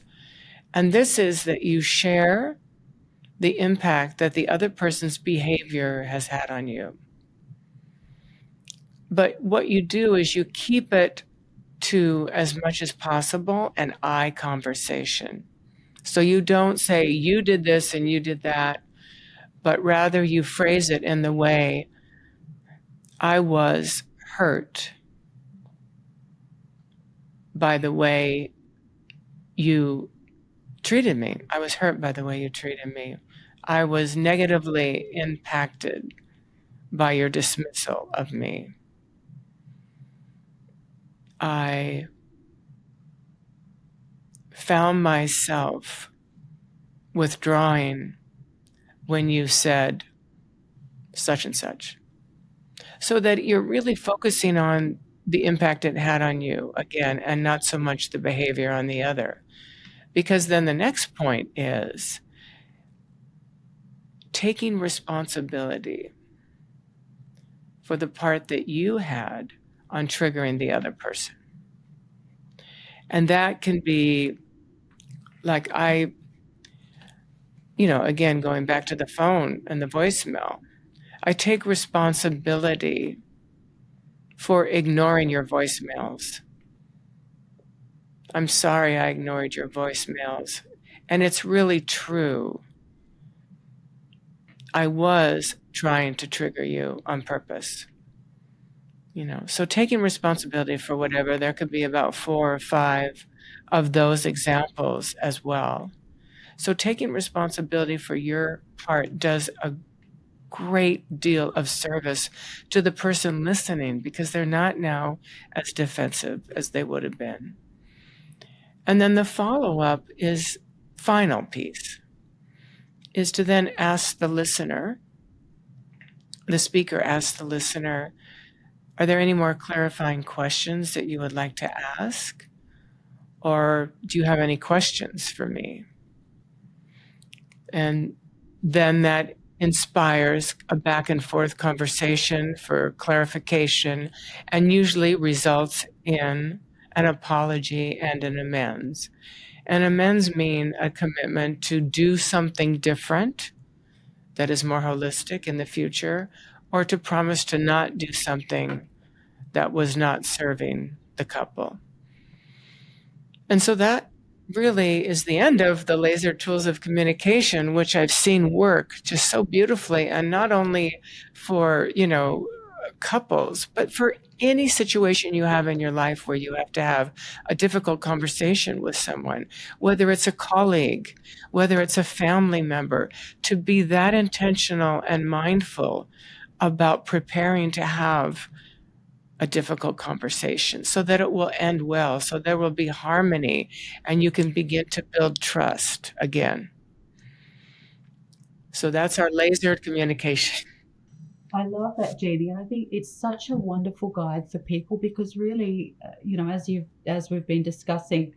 B: And this is that you share the impact that the other person's behavior has had on you. But what you do is you keep it to, as much as possible, an I conversation. So you don't say, you did this and you did that, but rather you phrase it in the way, I was hurt by the way you treated me. I was hurt by the way you treated me. I was negatively impacted by your dismissal of me. I found myself withdrawing when you said such and such. So that you're really focusing on the impact it had on you, again, and not so much the behavior on the other. Because then the next point is taking responsibility for the part that you had on triggering the other person. And that can be like again, going back to the phone and the voicemail, I take responsibility for ignoring your voicemails. I'm sorry I ignored your voicemails. And it's really true. I was trying to trigger you on purpose. So taking responsibility for whatever, there could be about 4 or 5 of those examples as well. So taking responsibility for your part does a great deal of service to the person listening, because they're not now as defensive as they would have been. And then the follow-up is final piece, is to then ask the listener, the speaker asks the listener, are there any more clarifying questions that you would like to ask? Or do you have any questions for me? And then that inspires a back and forth conversation for clarification, and usually results in an apology and an amends. And amends mean a commitment to do something different that is more holistic in the future, or to promise to not do something that was not serving the couple. And so that really is the end of the laser tools of communication, which I've seen work just so beautifully, and not only for, couples, but for any situation you have in your life where you have to have a difficult conversation with someone, whether it's a colleague, whether it's a family member, to be that intentional and mindful about preparing to have a difficult conversation so that it will end well, so there will be harmony, and you can begin to build trust again. So that's our lasered communication.
A: I love that, Jeannie, and I think it's such a wonderful guide for people, because really, as we've been discussing,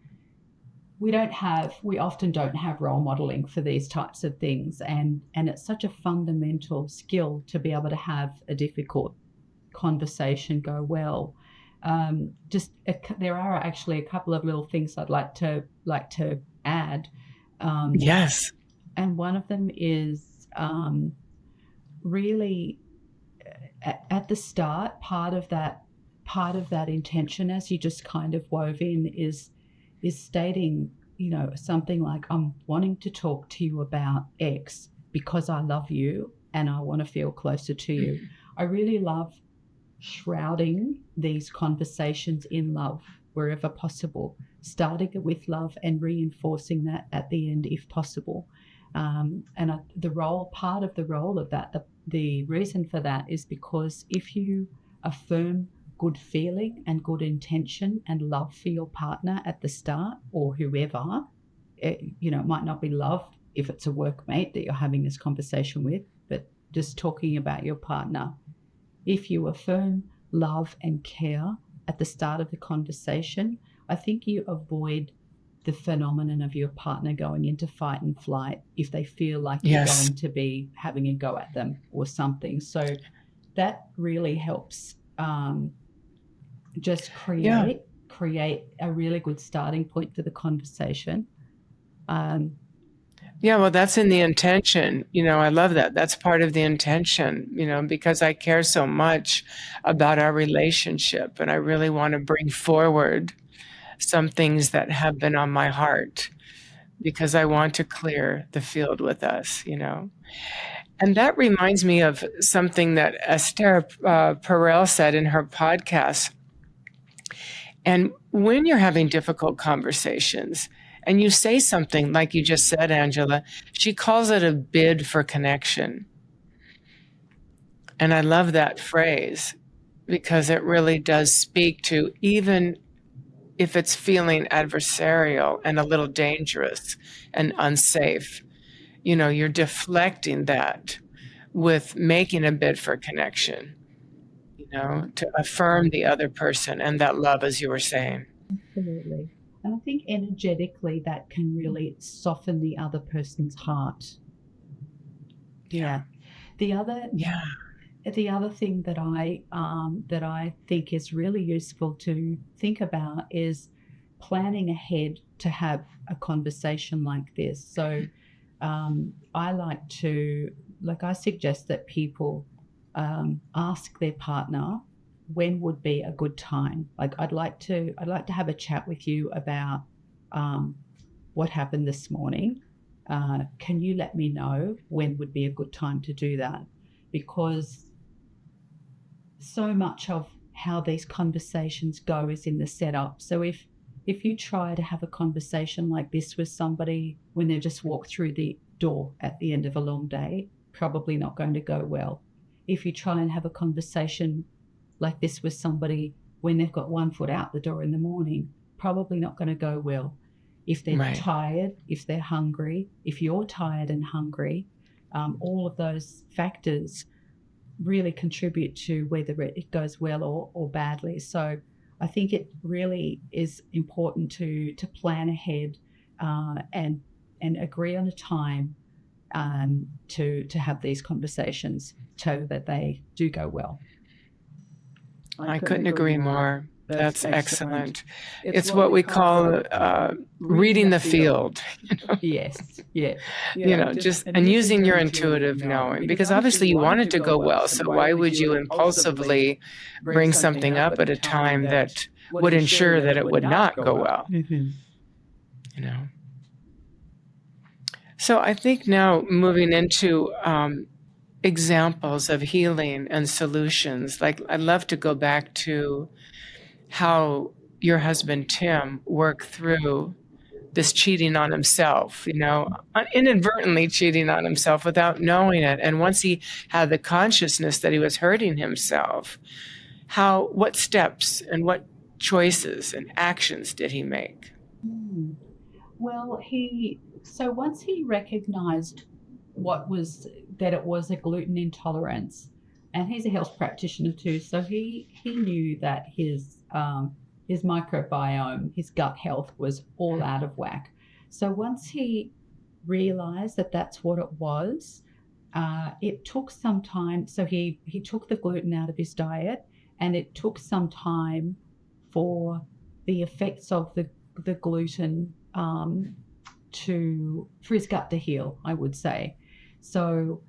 A: we often don't have role modeling for these types of things, and it's such a fundamental skill to be able to have a difficult conversation go well. There are actually a couple of little things I'd like to add.
B: Yes.
A: And one of them is really at the start, part of that intention, as you just kind of wove in, is stating, something like, I'm wanting to talk to you about X because I love you and I want to feel closer to you. I really love shrouding these conversations in love wherever possible, starting it with love and reinforcing that at the end if possible. And part of the role of that, the reason for that is because if you affirm good feeling and good intention and love for your partner at the start, or whoever, it might not be love if it's a workmate that you're having this conversation with, but just talking about your partner. If you affirm love and care at the start of the conversation, I think you avoid the phenomenon of your partner going into fight and flight if they feel like you're going to be having a go at them or something. So that really helps just create a really good starting point for the conversation.
B: Well, that's in the intention. I love that. That's part of the intention, because I care so much about our relationship, and I really want to bring forward some things that have been on my heart, because I want to clear the field with us, And that reminds me of something that Esther Perel said in her podcast. And when you're having difficult conversations, and you say something like you just said, Angela, she calls it a bid for connection. And I love that phrase, because it really does speak to, even if it's feeling adversarial and a little dangerous and unsafe, you're deflecting that with making a bid for connection, to affirm the other person and that love, as you were saying.
A: Absolutely. And I think energetically that can really soften the other person's heart Yeah. The other
B: Yeah.
A: the other thing that I think is really useful to think about is planning ahead to have a conversation like this. So I suggest that people ask their partner when would be a good time. Like I'd like to have a chat with you about what happened this morning. Can you let me know when would be a good time to do that? Because so much of how these conversations go is in the setup. So if you try to have a conversation like this with somebody when they just walk through the door at the end of a long day, probably not going to go well. If you try and have a conversation like this with somebody when they've got one foot out the door in the morning, probably not going to go well. If they're
B: Right.
A: tired, if they're hungry, if you're tired and hungry, all of those factors really contribute to whether it goes well or badly. So I think it really is important to plan ahead and agree on a time to have these conversations so that they do go well.
B: I couldn't agree more. That's excellent. It's what we call reading the field.
A: Yes, yeah.
B: Just and using your intuitive knowing, because obviously you want it to go well. So why would you impulsively bring something up at a time that would ensure that it would not go well?
A: Mm-hmm.
B: So I think now moving into examples of healing and solutions. Like I'd love to go back to how your husband Tim worked through this cheating on himself, inadvertently cheating on himself without knowing it. And once he had the consciousness that he was hurting himself, what steps and what choices and actions did he make?
A: Well, once he recognized that it was a gluten intolerance, and he's a health practitioner too, so he knew that his microbiome, his gut health was all out of whack. So once he realized that that's what it was, it took some time. So he took the gluten out of his diet, and it took some time for the effects of the gluten for his gut to heal, I would say. So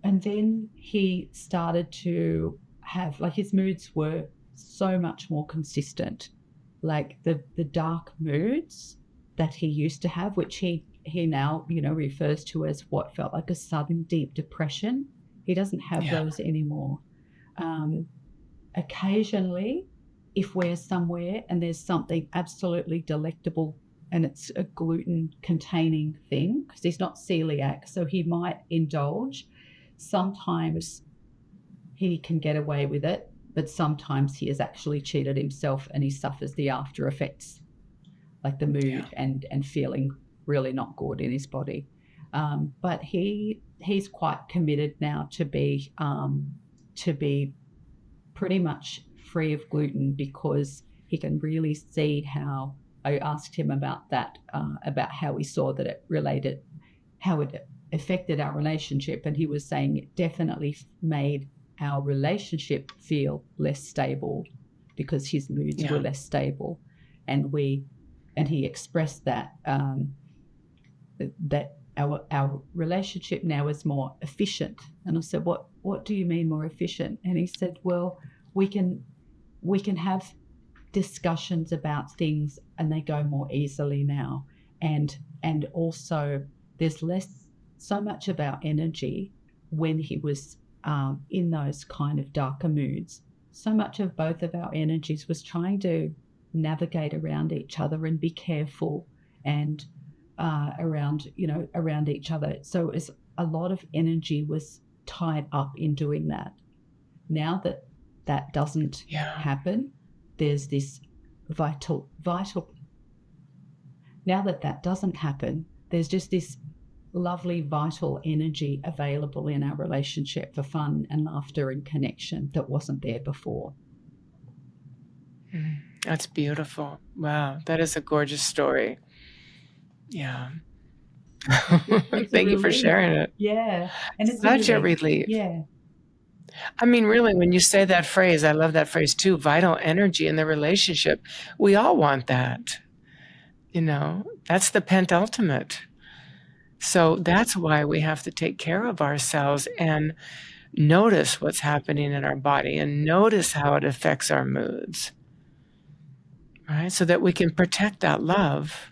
A: and then he started to have, like, his moods were so much more consistent. Like the dark moods that he used to have, which he now, refers to as what felt like a sudden deep depression. He doesn't have those anymore. Occasionally, if we're somewhere and there's something absolutely delectable and it's a gluten-containing thing, because he's not celiac, so he might indulge. Sometimes he can get away with it, but sometimes he has actually cheated himself and he suffers the after effects, like the mood and feeling really not good in his body. But he's quite committed now to be pretty much free of gluten, because he can really see how. I asked him about that, about how he saw that how it affected our relationship, and he was saying it definitely made our relationship feel less stable because his moods were less stable, and he expressed that that our relationship now is more efficient. And I said, what do you mean more efficient? And he said, well, we can have discussions about things and they go more easily now, and also there's so much of our energy when he was in those kind of darker moods. So much of both of our energies was trying to navigate around each other and be careful and around each other. So it was, a lot of energy was tied up in doing that. Now that doesn't happen, there's this vital. Now that doesn't happen, there's just this lovely vital energy available in our relationship for fun and laughter and connection that wasn't there before.
B: That's beautiful. Wow, that is a gorgeous story. Yeah.
A: It's a
B: Thank you for
A: relief.
B: sharing it.
A: Yeah. And it's a
B: Such a
A: relief.
B: relief.
A: Yeah.
B: I mean, really, when you say that phrase, I love that phrase too, vital energy in the relationship. We all want that. That's the penultimate. So that's why we have to take care of ourselves and notice what's happening in our body and notice how it affects our moods, right? So that we can protect that love.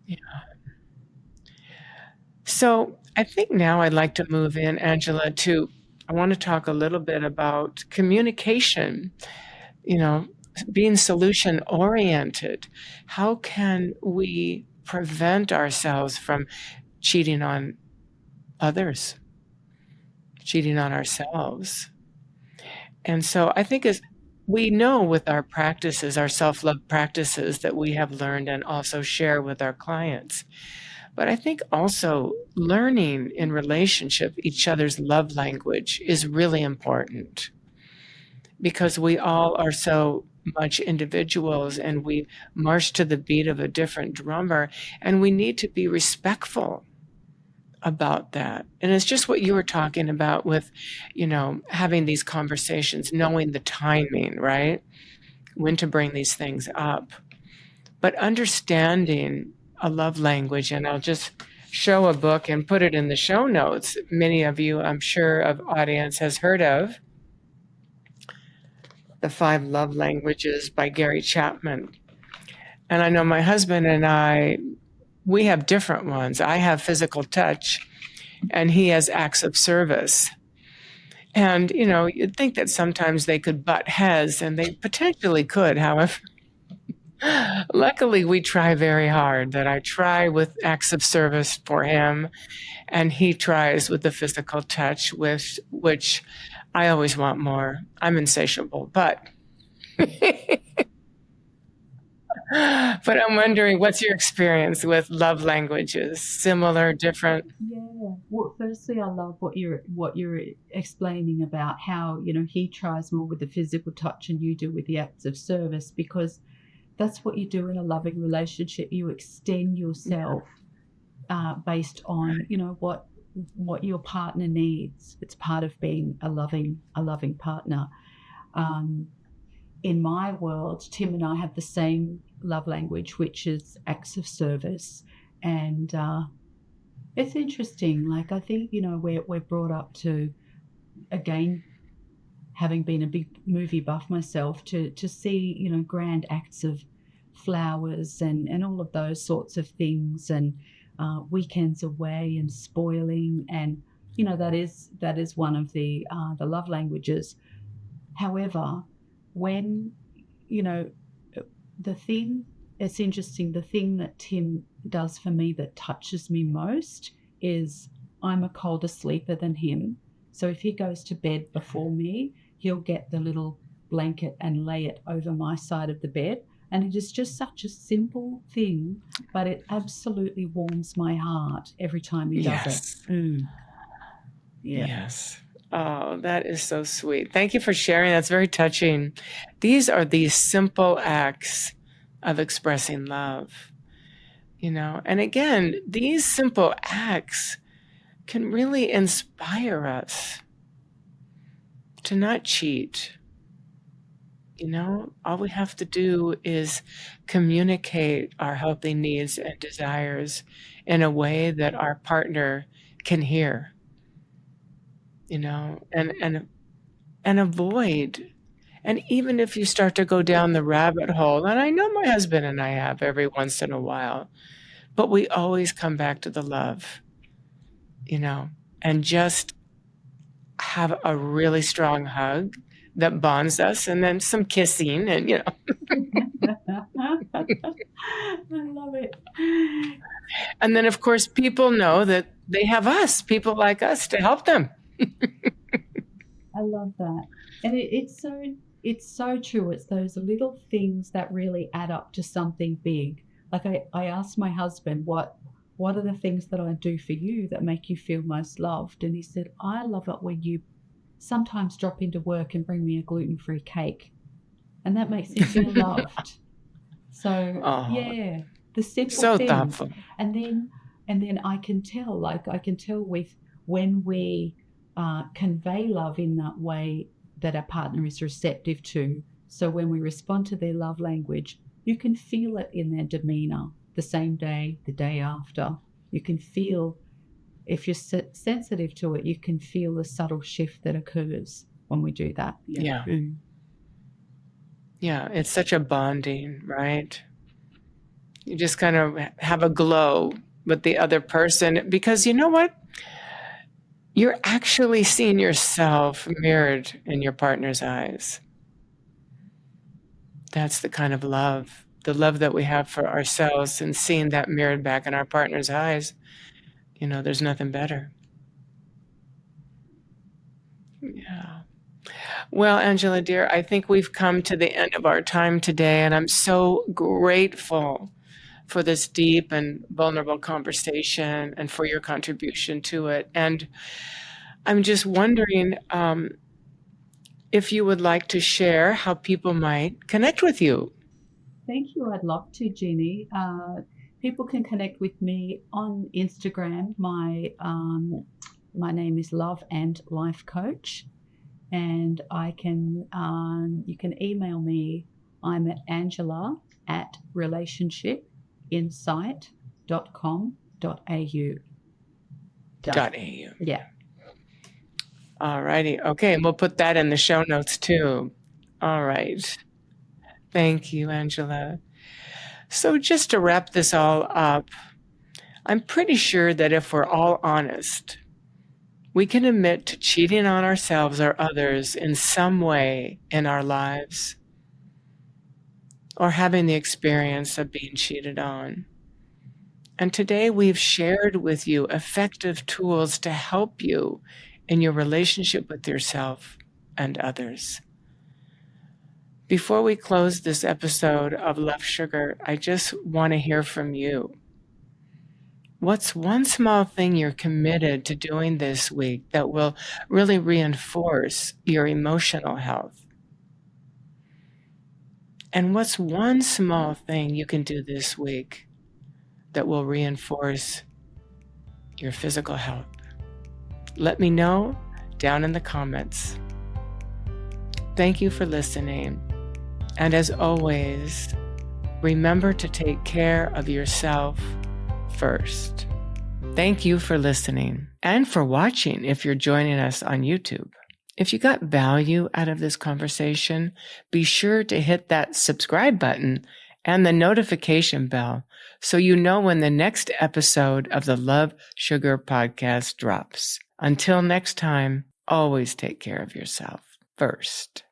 B: Yeah. So I think now I'd like to move in, Angela, I want to talk a little bit about communication, being solution oriented. How can we prevent ourselves from cheating on others, cheating on ourselves? And so I think as we know with our practices, our self-love practices that we have learned and also share with our clients. But I think also learning in relationship each other's love language is really important because we all are so much individuals and we march to the beat of a different drummer, and we need to be respectful about that. And it's just what you were talking about with, having these conversations, knowing the timing, right? When to bring these things up. But understanding a love language, and I'll just show a book and put it in the show notes. Many of you, I'm sure, of audience has heard of The 5 Love Languages by Gary Chapman. And I know my husband and I, we have different ones. I have physical touch, and he has acts of service. And, you'd think that sometimes they could butt heads, and they potentially could. However, luckily, we try very hard. That I try with acts of service for him, and he tries with the physical touch, which I always want more. I'm insatiable, but I'm wondering, what's your experience with love languages? Similar, different?
A: Yeah. Well, firstly, I love what you're explaining about how, he tries more with the physical touch and you do with the acts of service, because that's what you do in a loving relationship. You extend yourself based on, what your partner needs. It's part of being a loving partner. In my world, Tim and I have the same love language, which is acts of service. And it's interesting. Like, I think, we're brought up to, again, having been a big movie buff myself, to see, grand acts of flowers and all of those sorts of things, and weekends away and spoiling. And, that is one of the love languages. However, when, it's interesting, the thing that Tim does for me that touches me most is I'm a colder sleeper than him. So if he goes to bed before me, he'll get the little blanket and lay it over my side of the bed. And it is just such a simple thing, but it absolutely warms my heart every time he does it. Yeah.
B: Yes. Oh, that is so sweet. Thank you for sharing. That's very touching. These are these simple acts of expressing love, And again, these simple acts can really inspire us to not cheat. All we have to do is communicate our healthy needs and desires in a way that our partner can hear, and avoid. And even if you start to go down the rabbit hole, and I know my husband and I have every once in a while, but we always come back to the love, and just have a really strong hug that bonds us, and then some kissing, and
A: I love it.
B: And then, of course, people know that they have us, people like us, to help them.
A: I love that. And it's so true. It's those little things that really add up to something big. Like, I asked my husband, what are the things that I do for you that make you feel most loved? And he said, I love it when you sometimes drop into work and bring me a gluten-free cake. And that makes me feel loved. So,
B: Oh,
A: yeah. The simple
B: So
A: things.
B: thoughtful.
A: And then I can tell with when we convey love in that way that our partner is receptive to. So when we respond to their love language, you can feel it in their demeanor the same day, the day after. You can feel, if you're sensitive to it, you can feel the subtle shift that occurs when we do that.
B: Yeah. Yeah, it's such a bonding, right? You just kind of have a glow with the other person because you know what? You're actually seeing yourself mirrored in your partner's eyes. That's the kind of love, the love that we have for ourselves, and seeing that mirrored back in our partner's eyes. There's nothing better. Yeah. Well, Angela, dear, I think we've come to the end of our time today, and I'm so grateful for this deep and vulnerable conversation and for your contribution to it. And I'm just wondering if you would like to share how people might connect with you.
A: Thank you. I'd love to, Jeannie. People can connect with me on Instagram. My name is Love and Life Coach, and you can email me. I'm at angela@relationshipinsight.com.au.
B: .au.
A: Yeah.
B: All righty. Okay, and we'll put that in the show notes too. All right. Thank you, Angela. So just to wrap this all up, I'm pretty sure that if we're all honest, we can admit to cheating on ourselves or others in some way in our lives, or having the experience of being cheated on. And today we've shared with you effective tools to help you in your relationship with yourself and others. Before we close this episode of Love Sugar, I just want to hear from you. What's one small thing you're committed to doing this week that will really reinforce your emotional health? And what's one small thing you can do this week that will reinforce your physical health? Let me know down in the comments. Thank you for listening. And as always, remember to take care of yourself first. Thank you for listening and for watching if you're joining us on YouTube. If you got value out of this conversation, be sure to hit that subscribe button and the notification bell so you know when the next episode of the Love Sugar podcast drops. Until next time, always take care of yourself first.